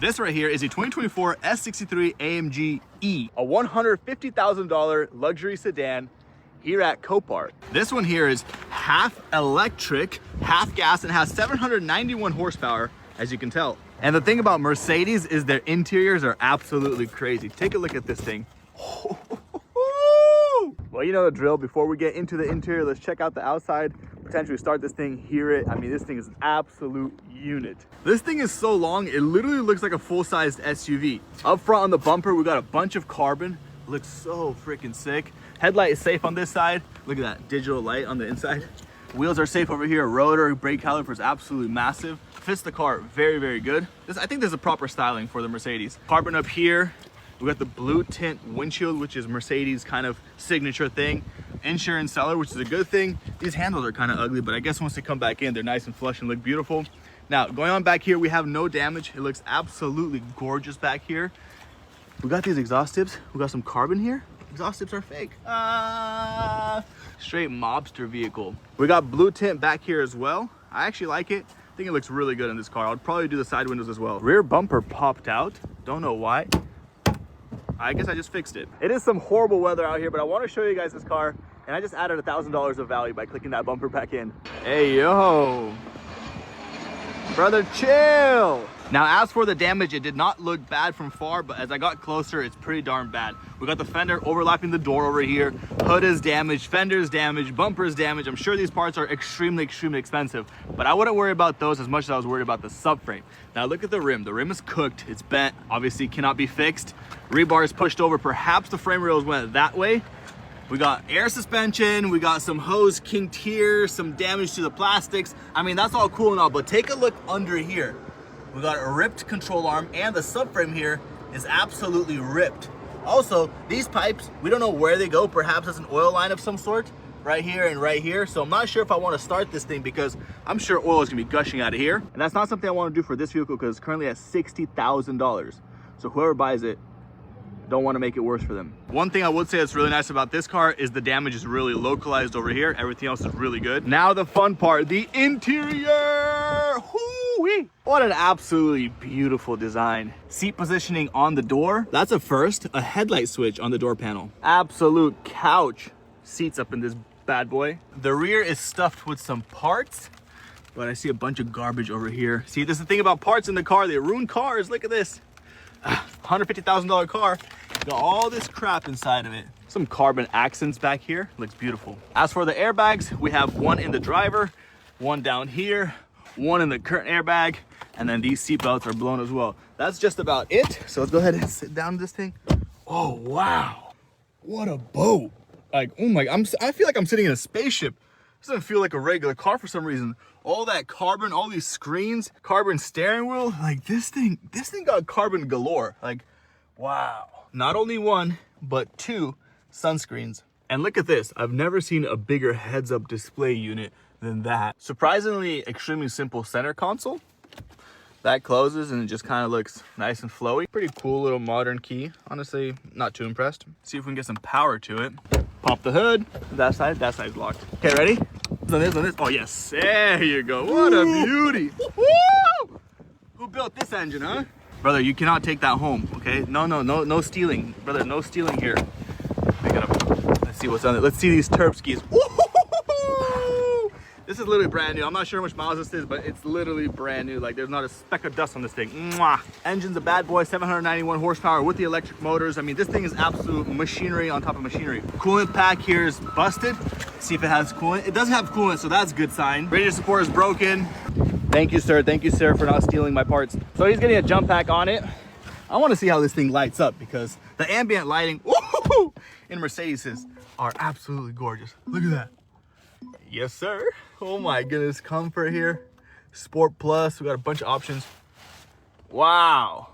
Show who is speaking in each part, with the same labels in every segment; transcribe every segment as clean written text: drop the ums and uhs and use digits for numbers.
Speaker 1: This right here is a 2024 S63 AMG E, a $150,000 luxury sedan here at Copart. This one here is half electric, half gas, and has 791 horsepower, as you can tell. And the thing about Mercedes is their interiors are absolutely crazy. Take a look at this thing. Well, you know the drill. Before we get into the interior, let's check out the outside, potentially start this thing, hear it. I mean, this thing is an absolute unit. This thing is so long, it literally looks like a full-sized SUV. Up front on the bumper, we got a bunch of carbon. Looks so freaking sick. Headlight is safe on this side. Look at that digital light on the inside. Wheels are safe over here. Rotor, brake caliper is absolutely massive. Fits the car very, very good. I think there's a proper styling for the Mercedes. Carbon up here. We got the blue tint windshield, which is Mercedes kind of signature thing. Insurance seller, which is a good thing. These handles are kind of ugly, but I guess once they come back in, they're nice and flush and look beautiful. Now, going on back here, we have no damage. It looks absolutely gorgeous back here. We got these exhaust tips. We got some carbon here. Exhaust tips are fake. Straight mobster vehicle. We got blue tint back here as well. I actually like it. I think it looks really good in this car. I'll probably do the side windows as well. Rear bumper popped out. Don't know why. I guess I just fixed it. It is some horrible weather out here, but I want to show you guys this car, and I just added $1,000 of value by clicking that bumper back in. Hey, yo. Brother, chill. Now, as for the damage, it did not look bad from far, but as I got closer, it's pretty darn bad. We got the fender overlapping the door over here. Hood is damaged, fender's damaged, bumper's damaged. I'm sure these parts are extremely, extremely expensive, but I wouldn't worry about those as much as I was worried about the subframe. Now, look at the rim. The rim is cooked. It's bent. Obviously, cannot be fixed. Rebar is pushed over. Perhaps the frame rails went that way. We got air suspension, we got some hose kinked here, some damage to the plastics. I mean, that's all cool and all, but take a look under here. We got a ripped control arm, and the subframe here is absolutely ripped. Also, these pipes, we don't know where they go. Perhaps it's an oil line of some sort right here and right here. So I'm not sure if I want to start this thing because I'm sure oil is gonna be gushing out of here. And that's not something I want to do for this vehicle because it's currently at $60,000. So whoever buys it, don't want to make it worse for them. One thing I would say that's really nice about this car is the damage is really localized over here. Everything else is really good. Now the fun part, the interior. Whoo-wee. What an absolutely beautiful design. Seat positioning on the door. That's a first. A headlight switch on the door panel. Absolute couch seats up in this bad boy. The rear is stuffed with some parts, but I see a bunch of garbage over here. See, this is the thing about parts in the car. They ruin cars. Look at this. $150,000 car, got all this crap inside of it. Some carbon accents back here, looks beautiful. As for the airbags, we have one in the driver, one down here, one in the current airbag, and then these seat belts are blown as well. That's just about it. So let's go ahead and sit down in this thing. Oh, wow. What a boat. Like, oh my, I feel like I'm sitting in a spaceship. This doesn't feel like a regular car for some reason. All that carbon, all these screens, carbon steering wheel, like this thing got carbon galore. Like, wow. Not only one, but two sunscreens. And look at this. I've never seen a bigger heads-up display unit than that. Surprisingly, extremely simple center console. That closes and it just kind of looks nice and flowy. Pretty cool little modern key. Honestly, not too impressed. See if we can get some power to it. Pop the hood. That side's locked. Okay, ready? On this. Oh yes, there you go. What a beauty. Woo! Who built this engine, huh? Brother, you cannot take that home, okay? No stealing. Brother, no stealing here. Let's see what's on it. Let's see these Terpskis. This is literally brand new. I'm not sure how much miles this is, but it's literally brand new. Like, there's not a speck of dust on this thing. Mwah. Engine's a bad boy, 791 horsepower with the electric motors. I mean, this thing is absolute machinery on top of machinery. Coolant pack here is busted. See if it has coolant. It doesn't have coolant, so that's a good sign. Radiator support is broken. Thank you, sir. Thank you, sir, for not stealing my parts. So he's getting a jump pack on it. I want to see how this thing lights up because the ambient lighting in Mercedes are absolutely gorgeous. Look at that. Yes, sir. Oh my goodness, comfort here. Sport Plus, we got a bunch of options. Wow.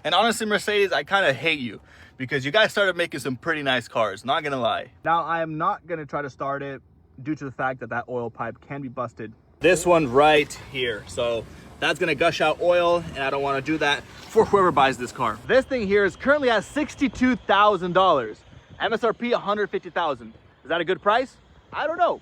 Speaker 1: And honestly, Mercedes, I kind of hate you because you guys started making some pretty nice cars, not gonna lie. Now, I am not gonna try to start it due to the fact that oil pipe can be busted. This one right here. So that's gonna gush out oil, and I don't wanna do that for whoever buys this car. This thing here is currently at $62,000. MSRP $150,000. Is that a good price? I don't know.